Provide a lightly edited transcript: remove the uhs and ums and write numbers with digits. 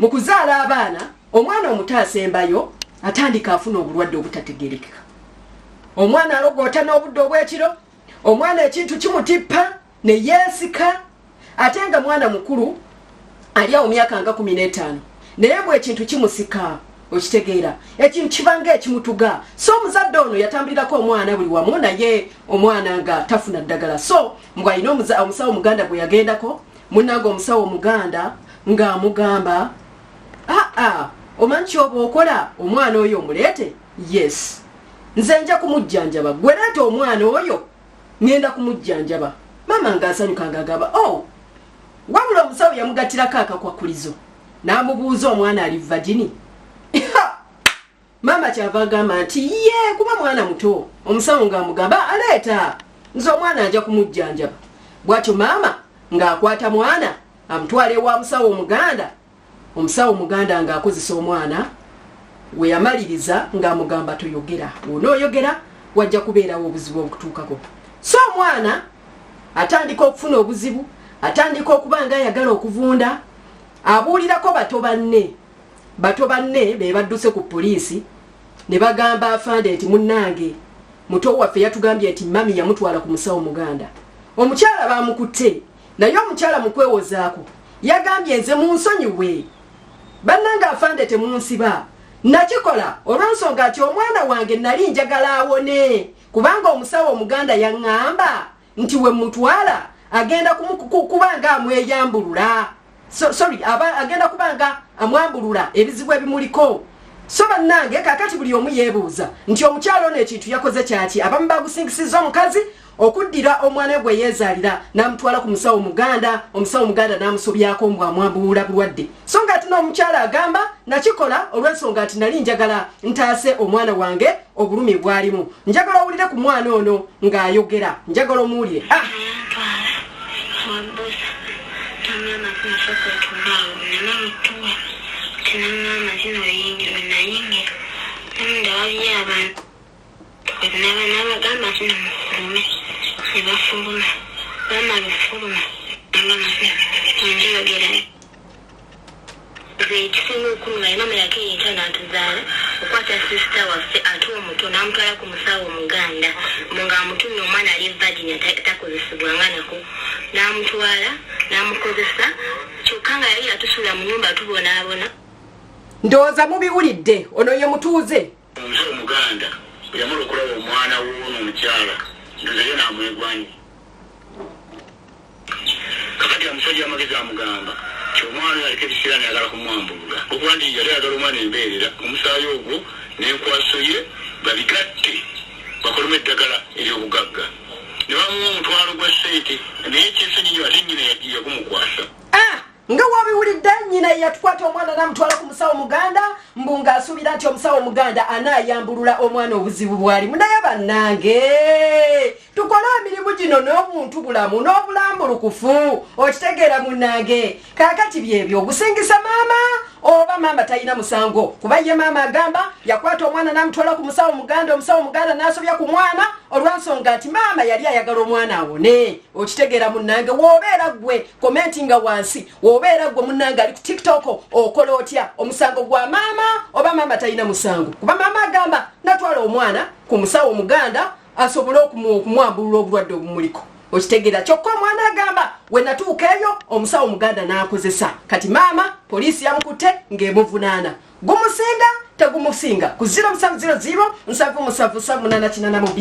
mukuzaala abaana omwana omuto asembayo atandika afuna obulwadde obutategerekeka. Omwana alogoota n'obudde obw'ekiro, omwana ekintu kimutippa ne yeesika, ate nga mwana mukulu ali awo myaka nga 15 naye bwe ekintu kimusika okitegeera ekintu kibanga ekimutuga. So omuzadde ono yatambulirako omwana buli wamu naye omwana nga tafuna ddagala. So mbwalina omusawo omuganda gwe yagendako, munnange omusawo omuganda ng'amugamba omanyi kyoba okola omwana oyo omuleete? Yes, nze nja kumujjanjaba, gwe leeta omwana oyo ngenda kumujjanjaba. Mama ng'asanyuka ng'agamba wabula omusawo yamugattirako akakwakulizo n'amubuuza omwana ali vagini. Mama kyava agamba nti ye kuba mwana muto. Omusawo ng'amugamba aleeta, nze omwana ajja kumujjanjaba. Bw'atyo maama ng'akwata mwana amutwala ewa musawo omuganda. Omusawo omuganda ng'akozesa omwana we yamaliriza ng'amugamba toyogera, onooyogera wajja kubeerawo obuzibu obukutuukako. So omwana atandika okufuna obuzibu, atandika okuba nga ayagala okuvunda, abuulirako bato banne be badduse ku poliisi ne bagamba afande nti munnange muto waffe yatugambye nti mami yamutwala ku musawo muganda. Omukyala bamukutte naye omukyala mu kwewozaako yagambye nze munsonyiwe bannanga afande temunsiba, nakikola olw'ensonga nti omwana wange nali njagala awone, kubanga omusawo omuganda yaŋŋamba nti we mutwala agenda kubanga amweyambulula. Agenda kubanga amwambulula ebizibu ebimuliko. So bannange kakati buli omu yeebuuza nti omukyalo ono ekintu yakoze kyaki. Abamu bagusingisiza omukazi okuddira omwana gwe yeezaalira n'amutwala ku musawo muganda, omusawo muganda n'amusobyako mbw amwambulula bulwadde. So nga ati n'omukyala agamba nakikola olw'ensonga nti nali njagala ntaase omwana wange obulumi bwalimu. Njagala owulire ku mwana ono ng'ayogera, njagala omuwulire. Ekisinga okulu nga mama yake yintana atuzaala okwata sisita waffe ate omuto n'amutwala ku musawo omuganda nga amutumye omwana ali vagini takozesebwanga nako, n'amutwala n'amukozesa kyokka nga yali yatusuula mu nyumba tubonaabona. Ndowooza mubiwulidde, ono ye mutuuze. Omusawo omuganda yamala okulaba omwana w'ono omukyala ndoza ye n'amwegwanyi. Kakati amusajja amagezi amugamba kyomwana yaliko ebiseera nayagala kumwambulula okuba nti yali ayagala omwana embeerera, omusaayi ogwo n'enkwaso ye babigatte bakolemu eddagala ery'obugagga ne bamuwa omutwalo gwa ssente, naye ekyensanyiyo ate nnyina yagiye kumukwasa. Nga wabiwulidde nnyina yatukwata omwana n'amutwala ku musawo muganda mbu ng'asuubira nti omusawo muganda anaayambulula omwana obuzibu bwalimu. Naye bannange tukole emirimu gino n'obuntu bulamu n'obulambulukufu, okitegeera munnange. Kaakati byebyo ogusingisa maama oba maama talina musango, kuba ye maama agamba yakwata omwana n'amutwala ku musawo muganda, omusawo muganda n'asobya ku mwana olw'ensonga nti maama yali ayagala omwana awone. Okitegeera munnange. Woobeera gwe komenti nga wansi, woobeera gwe munnange ali ku TikTok okola otya? Omusango gwa maama oba maama talina musango? Kuba maama agamba natwala omwana ku musawo muganda asobole okumwambulula obulwadde obumuliko. Okitegeera kyokka omwana agamba we natuuka eyo omusawo muganda n'akozesa. Kati maama poliisi yamukutte ng'emuvunaana. Gumusinga tegumusinga ku 0700 777 888.